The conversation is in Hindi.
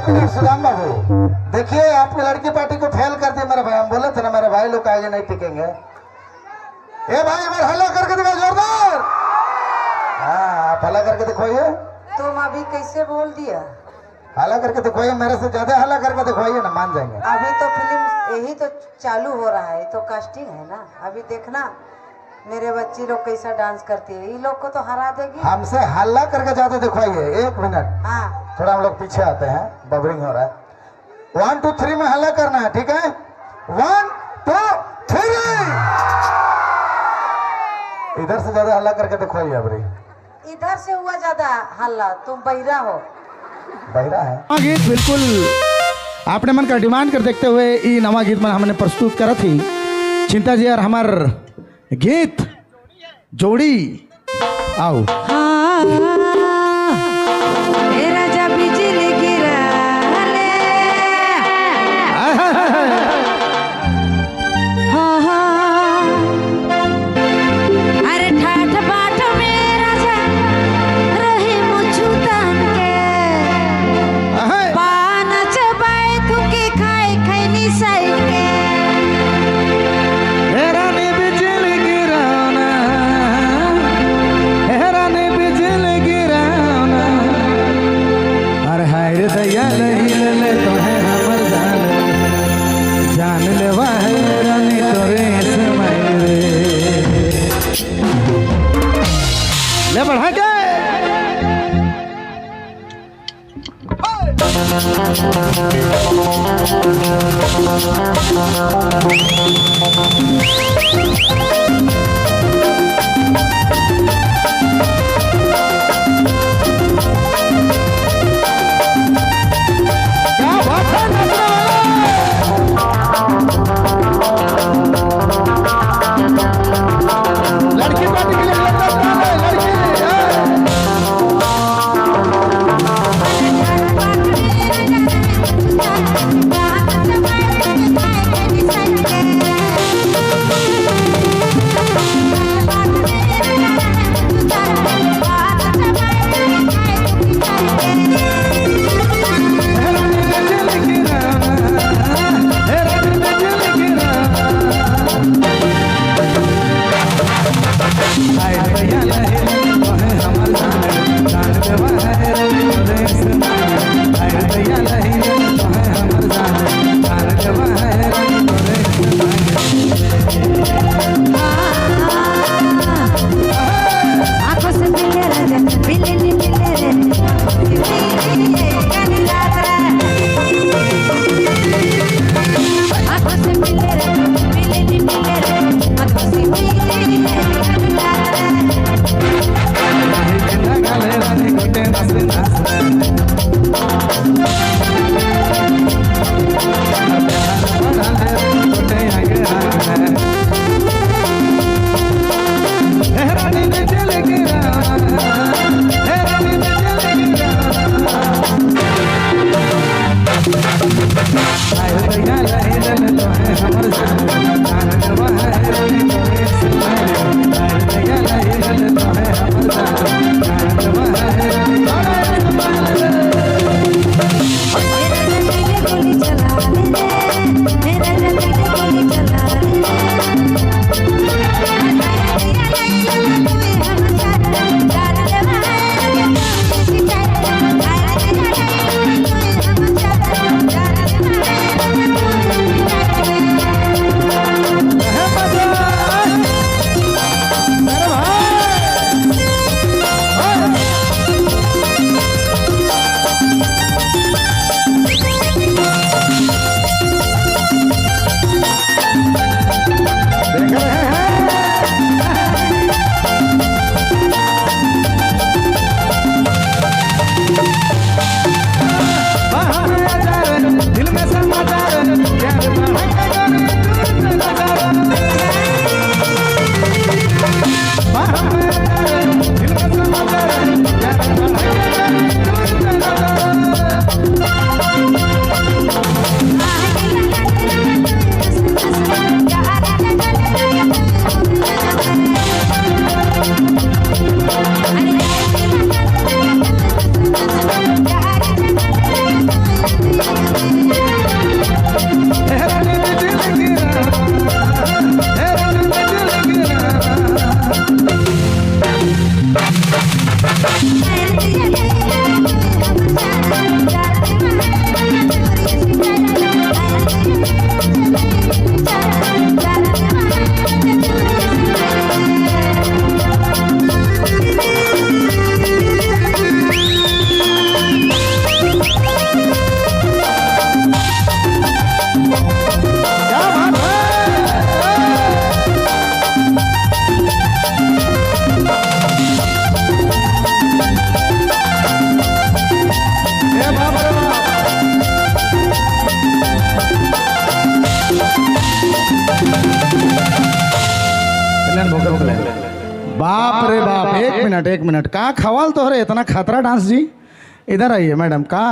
मिनट सुदाम बाबू, देखिए आपकी लड़की पार्टी को फेल कर दिया मेरे भाई। हम बोले थे ना मेरे भाई लोग आगे नहीं टिकेंगे। ए भाई एक बार हल्ला करके दिखाओ जोरदार। हाँ आप हल्ला करके दिखाइए। तुम अभी कैसे बोल दिया? हल्ला करके दिखाइए, मेरे से ज्यादा हल्ला करके दिखाइए ना, मान जाएंगे। अभी तो फिल्म यही तो चालू हो रहा है, तो कास्टिंग है ना। अभी देखना मेरे बच्ची लोग कैसा डांस करती है, ये लोग को तो हरा देगी। हमसे हल्ला करके ज्यादा दिखाइए। एक मिनट हाँ थोड़ा हम लोग पीछे आते हैं, बबरिंग हो रहा है। 1 2 3 में हल्ला करना है, ठीक है? 1 2 3। इधर से ज्यादा हल्ला करके दिखाइए। अबरी इधर से हुआ ज्यादा हल्ला, तुम बहिरा हो। बहिरा है। गीत बिल्कुल अपने मन का डिमांड कर देखते हुए ये नवा गीत में हमने प्रस्तुत करा थी चिंता जी और हमार गीत जोड़ी आओ। राजा बिजली गिरा ले, अरे ठाठ बाट में राजा रहे मुझू तन के पान चबाए तुके खाए खैनी साइड के। हैरानी बिजली गिराना, हैरानी बिजली गिराना, अरे हाय रे दैया नहीं ले तो है हमर जान ले हैरानी तोरे समय रे ले बढ़ा के क्या बात है नजर वाला। लड़की पार्टी के लिए लड़की मिले रे बाप रे बाप, एक मिनट का खवाल तो रे इतना खतरा डांस जी। इधर आइए मैडम, का